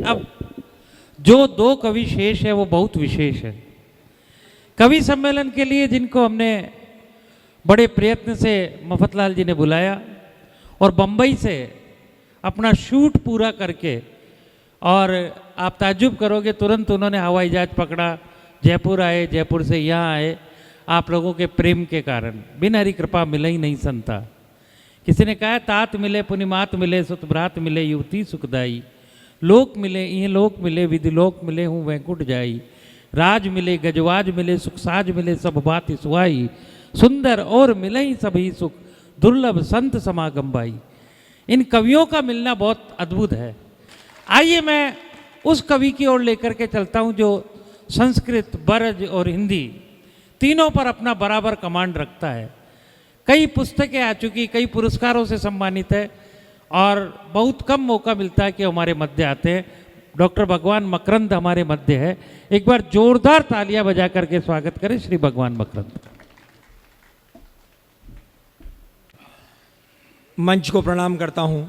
अब जो दो कवि शेष है वो बहुत विशेष है। कवि सम्मेलन के लिए जिनको हमने बड़े प्रयत्न से मफतलाल जी ने बुलाया और बम्बई से अपना शूट पूरा करके, और आप ताज्जुब करोगे, तुरंत उन्होंने हवाई जहाज पकड़ा, जयपुर आए, जयपुर से यहाँ आए, आप लोगों के प्रेम के कारण। बिन हरि कृपा मिले ही नहीं संता। किसी ने कहा तात मिले पुनिमात मिले सुतभ्रात मिले युवती सुखदाई, लोक मिले ये लोक मिले विधि लोक मिले हूँ वैकुंठ जाई, राज मिले गजवाज मिले सुखसाज मिले सब बात सुहाई, सुंदर और मिले ही सभी सुख दुर्लभ संत समागम बाई। इन कवियों का मिलना बहुत अद्भुत है। आइए मैं उस कवि की ओर लेकर के चलता हूँ जो संस्कृत, ब्रज और हिंदी तीनों पर अपना बराबर कमांड रखता है। कई पुस्तकें आ चुकी, कई पुरस्कारों से सम्मानित है और बहुत कम मौका मिलता है कि हमारे मध्य आते हैं। डॉक्टर भगवान मकरंद हमारे मध्य है। एक बार जोरदार तालियां बजा करके स्वागत करें श्री भगवान मकरंद। मंच को प्रणाम करता हूं,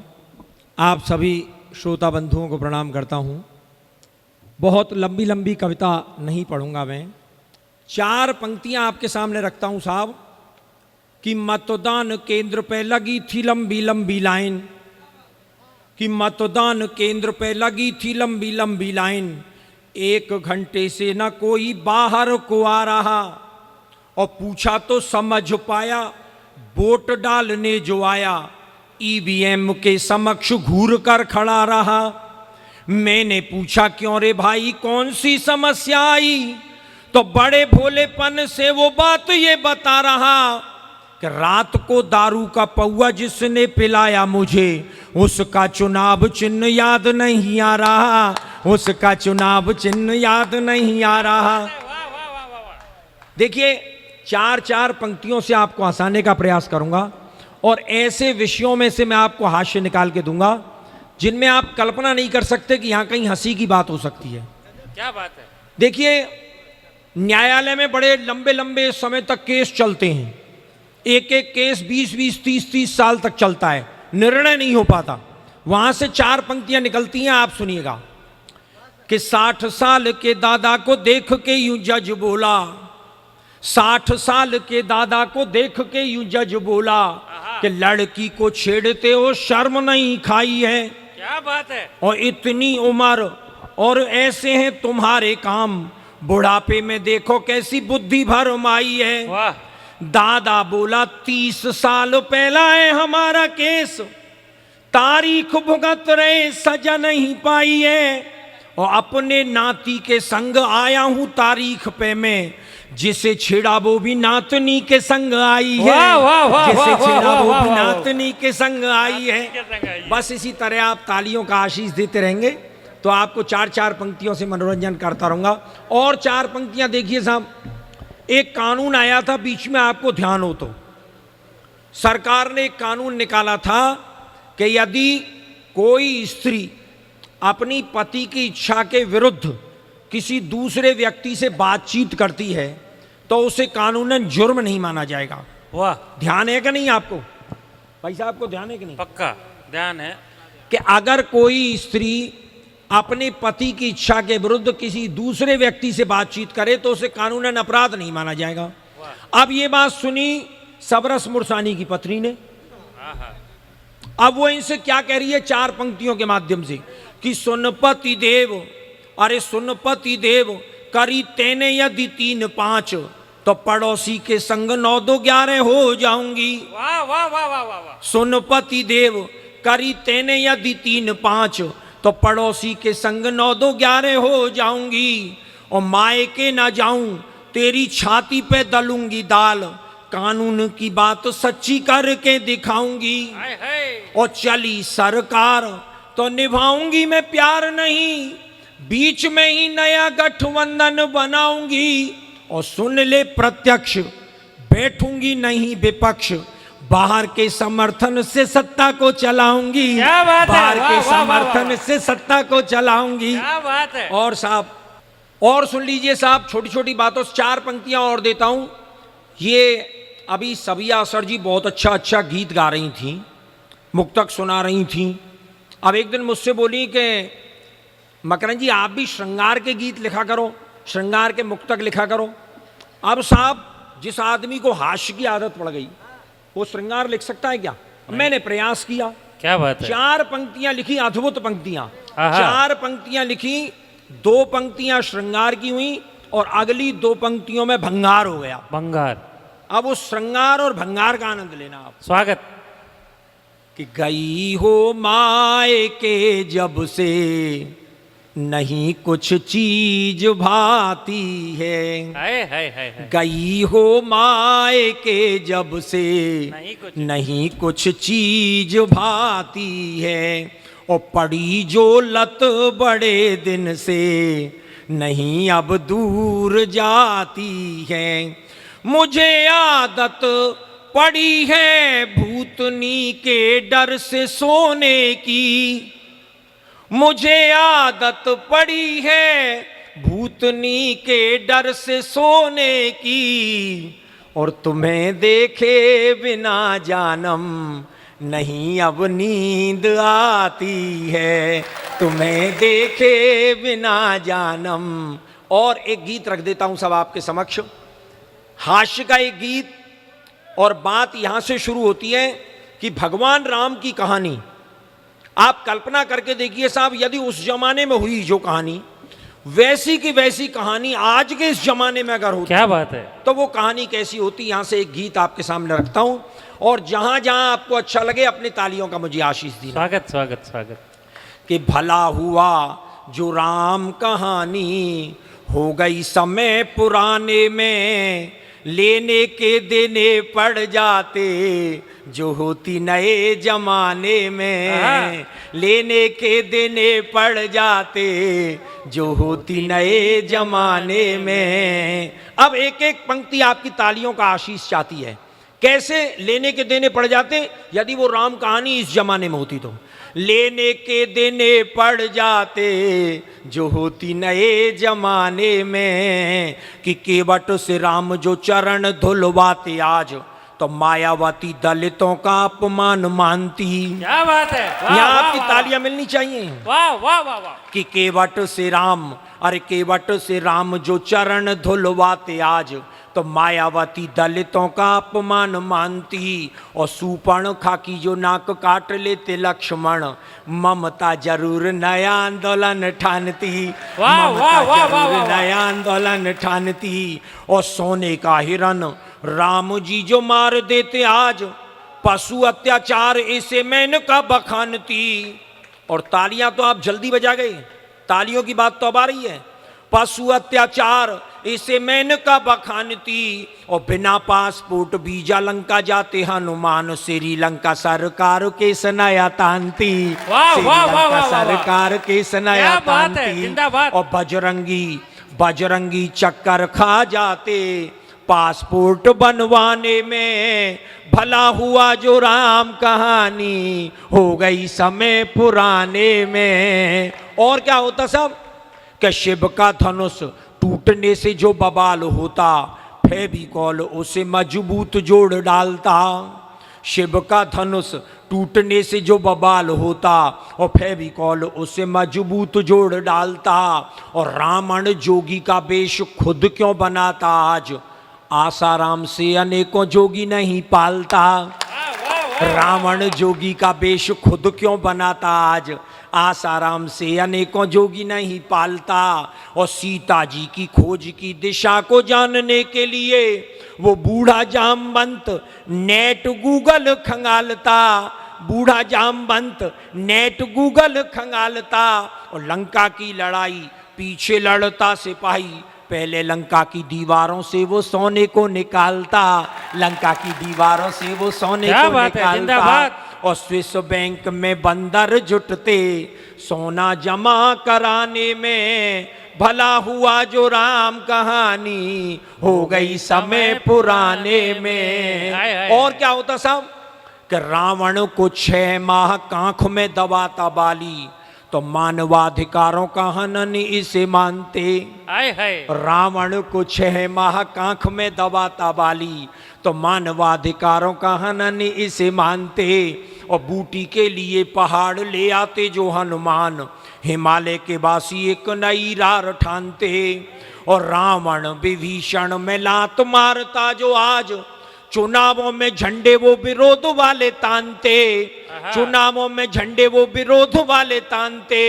आप सभी श्रोता बंधुओं को प्रणाम करता हूं। बहुत लंबी लंबी कविता नहीं पढ़ूंगा मैं, 4 पंक्तियां आपके सामने रखता हूं साहब। कि मतदान केंद्र पे लगी थी लंबी लंबी लाइन, कि मतदान केंद्र पे लगी थी लंबी लंबी लाइन, 1 घंटे से न कोई बाहर को आ रहा, और पूछा तो समझ पाया वोट डालने जो आया, ईवीएम के समक्ष घूर कर खड़ा रहा। मैंने पूछा क्यों रे भाई कौन सी समस्या आई, तो बड़े भोलेपन से वो बात ये बता रहा कि रात को दारू का पौआ जिसने पिलाया मुझे, उसका चुनाव चिन्ह याद नहीं आ रहा, उसका चुनाव चिन्ह याद नहीं आ रहा। देखिए 4 पंक्तियों से आपको हंसाने का प्रयास करूंगा और ऐसे विषयों में से मैं आपको हास्य निकाल के दूंगा जिनमें आप कल्पना नहीं कर सकते कि यहां कहीं हंसी की बात हो सकती है। क्या बात है? देखिए न्यायालय में बड़े लंबे लंबे समय तक केस चलते हैं, एक एक केस 20-20, 30-30 साल तक चलता है, निर्णय नहीं हो पाता। वहां से 4 पंक्तियां निकलती हैं, आप सुनिएगा। कि 60 साल के दादा को देख के यूं जज बोला, 60 साल के दादा को देख के यूं जज बोला कि लड़की को छेड़ते हो शर्म नहीं खाई है। क्या बात है? और इतनी उम्र और ऐसे हैं तुम्हारे काम, बुढ़ापे में देखो कैसी बुद्धि भरमाई है। वाह। दादा बोला 30 साल पहला है हमारा केस, तारीख भुगत रहे सजा नहीं पाई है, और अपने नाती के संग आया हूं तारीख पे मैं, जिसे छेड़ा वो भी नातनी के संग आई है। वाह, वाह, वाह, जिसे वाह, छेड़ा वाह, वो वाह, भी वाह। नातनी के संग आई है। बस इसी तरह आप तालियों का आशीष देते रहेंगे तो आपको 4 पंक्तियों से मनोरंजन करता रहूंगा। और 4 पंक्तियां देखिए साहब। एक कानून आया था, बीच में आपको ध्यान हो तो, सरकार ने एक कानून निकाला था कि यदि कोई स्त्री अपनी पति की इच्छा के विरुद्ध किसी दूसरे व्यक्ति से बातचीत करती है तो उसे कानूनन जुर्म नहीं माना जाएगा। वाह। ध्यान है कि नहीं आपको? भाई साहब को ध्यान है कि नहीं? पक्का ध्यान है कि अगर कोई स्त्री अपने पति की इच्छा के विरुद्ध किसी दूसरे व्यक्ति से बातचीत करे तो उसे कानूनन अपराध नहीं माना जाएगा। अब ये बात सुनी सबरस मुरसानी की पत्नी ने। अब वो इनसे क्या कह रही है 4 पंक्तियों के माध्यम से कि सुनपति देव, अरे सुनपति देव, करी तेने यदि 3-5, तो पड़ोसी के संग 9-2-11 हो जाऊंगी। वाह वाह वाह वाह वाह। सुनपति देव, करी तेने यदि 3-5, तो पड़ोसी के संग 9-2-11 हो जाऊंगी, और मायके ना जाऊं तेरी छाती पे दलूंगी दाल, कानून की बात सच्ची करके दिखाऊंगी। और चली सरकार तो निभाऊंगी मैं प्यार नहीं, बीच में ही नया गठबंधन बनाऊंगी, और सुन ले प्रत्यक्ष बैठूंगी नहीं विपक्ष, बाहर के समर्थन से सत्ता को चलाऊंगी। क्या बात है? बाहर के वाह, वाह, समर्थन वाह। से सत्ता को चलाऊंगी। क्या बात है? और साहब और सुन लीजिए साहब, छोटी छोटी बातों से 4 पंक्तियां और देता हूं। ये अभी सबिया सर जी बहुत अच्छा गीत गा रही थी, मुक्तक सुना रही थी। अब एक दिन मुझसे बोली कि मकरंद जी आप भी श्रृंगार के गीत लिखा करो, श्रृंगार के मुक्तक लिखा करो। अब साहब जिस आदमी को हास्य की आदत पड़ गई वो श्रृंगार लिख सकता है क्या? मैंने प्रयास किया, क्या बात है। 4 पंक्तियां लिखी, अद्भुत पंक्तियां, आहा। 4 पंक्तियां लिखी, 2 पंक्तियां श्रृंगार की हुई और अगली 2 पंक्तियों में भंगार हो गया। भंगार। अब उस श्रृंगार और भंगार का आनंद लेना आप। स्वागत। कि गई हो माए के जब से नहीं कुछ चीज भाती है, हाय हाय हाय। गई हो माए के जब से नहीं कुछ चीज भाती है, और पड़ी जो लत बड़े दिन से नहीं अब दूर जाती है। मुझे आदत पड़ी है भूतनी के डर से सोने की, मुझे आदत पड़ी है भूतनी के डर से सोने की, और तुम्हें देखे बिना जानम नहीं अब नींद आती है, तुम्हें देखे बिना जानम। और एक गीत रख देता हूं सब आपके समक्ष, हास्य का एक गीत। और बात यहां से शुरू होती है कि भगवान राम की कहानी आप कल्पना करके देखिए साहब, यदि उस जमाने में हुई जो कहानी, वैसी की वैसी कहानी आज के इस जमाने में अगर होती, क्या बात है, तो वो कहानी कैसी होती। यहां से एक गीत आपके सामने रखता हूं और जहां जहां आपको अच्छा लगे अपनी तालियों का मुझे आशीष दीजिए। स्वागत स्वागत स्वागत। कि भला हुआ जो राम कहानी हो गई समय पुराने में, लेने के देने पड़ जाते जो होती नए जमाने में, लेने के देने पड़ जाते जो होती नए जमाने में। अब एक एक पंक्ति आपकी तालियों का आशीष चाहती है। कैसे लेने के देने पड़ जाते? यदि वो राम कहानी इस जमाने में होती तो लेने के देने पड़ जाते जो होती नए जमाने में, कि केवट से राम जो चरण धुलवाते आज, तो मायावती दलितों का अपमान मानती। क्या बात है, यहाँ आपकी तालियां मिलनी चाहिए। वाह वाह वाह वाह। कि केवट से राम, अरे केवट से राम जो चरण धुलवाते आज, तो मायावती दलितों का अपमान मानती। और सूर्पणखा की जो नाक काट लेते लक्ष्मण, ममता जरूर नया आंदोलन ठानती, ममता जरूर नया आंदोलन ठानती। और सोने का हिरन राम जी जो मार देते आज, पशु अत्याचार इसे मेनका बखानती। और तालियां तो आप जल्दी बजा गए, तालियों की बात तो अब आ रही है। पशु अत्याचार इसे मेनका बखानती, और बिना पासपोर्ट वीजा लंका जाते हनुमान, श्रीलंका सरकार के सनाया तांती, श्रीलंका सरकार के सनाया तांती। और बजरंगी चक्कर खा जाते पासपोर्ट बनवाने में, भला हुआ जो राम कहानी हो गई समय पुराने में। और क्या होता सब कि शिव का धनुष टूटने से जो बवाल होता, फेविकॉल उसे मजबूत जोड़ डालता। शिव का धनुष टूटने से जो बवाल होता, और फेविकॉल उसे मजबूत जोड़ डालता। और रावण जोगी का वेश खुद क्यों बनाता आज, आसाराम से अनेकों जोगी नहीं पालता। रावण जोगी का वेश खुद क्यों बनाता आज, आसाराम से अनेकों जोगी नहीं पालता। और सीता जी की खोज की दिशा को जानने के लिए वो बूढ़ा जामवंत नेट गूगल खंगालता, बूढ़ा जामवंत नेट गूगल खंगालता। और लंका की लड़ाई पीछे लड़ता सिपाही, पहले लंका की दीवारों से वो सोने को निकालता, लंका की दीवारों से वो सोने को निकालता। और स्विस बैंक में बंदर जुटते सोना जमा कराने में, भला हुआ जो राम कहानी हो गई समय पुराने में। और क्या होता साहब कि रावण को 6 माह कांख में दबाता बाली, तो मानवाधिकारों का हनन इसे मानते। रावण को 6 माह कांख में दबाता बाली, तो मानवाधिकारों का हनन इसे मानते। और बूटी के लिए पहाड़ ले आते जो हनुमान, हिमालय के वासी एक नई रार ठानते, और रावण विभीषण में लात मारता जो आज, चुनावों में झंडे वो विरोध वाले तानते, चुनावों में झंडे वो विरोध वाले तानते,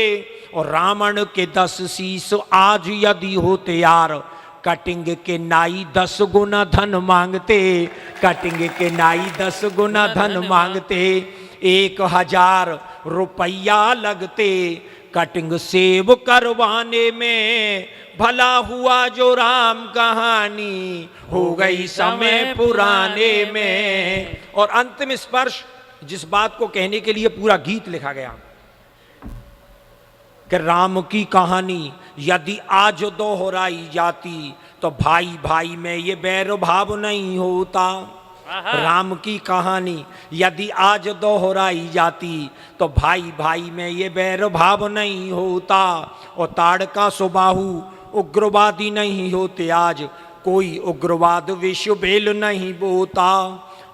और रावण के 10 शीश आज यदि होते यार, कटिंग के नाई 10 गुना धन मांगते, कटिंग के नाई 10 गुना धन मांगते, 1000 रुपया लगते कटिंग सेव करवाने में, भला हुआ जो राम कहानी हो गई समय पुराने में। और अंतिम स्पर्श, जिस बात को कहने के लिए पूरा गीत लिखा गया कि राम की कहानी यदि आज दोहराई जाती तो भाई भाई में ये बैर भाव नहीं होता। राम की कहानी यदि आज दोहराई जाती तो भाई भाई में ये बैर भाव नहीं होता, और ताड़का सुबाहु उग्रवादी नहीं होते आज, कोई उग्रवाद विश्व बेल नहीं बोता,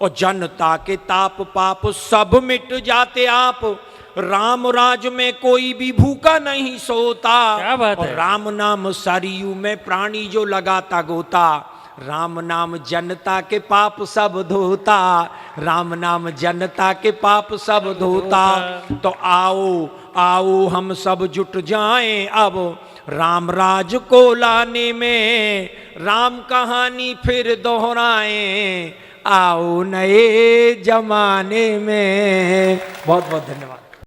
और जनता के ताप पाप सब मिट जाते आप, राम राज में कोई भी भूखा नहीं सोता। क्या बात है? और राम नाम सरयू में प्राणी जो लगाता गोता, राम नाम जनता के पाप सब धोता, राम नाम जनता के पाप सब धोता। तो आओ आओ हम सब जुट जाएं अब राम राज को लाने में, राम कहानी फिर दोहराएं आओ नए जमाने में। बहुत बहुत धन्यवाद।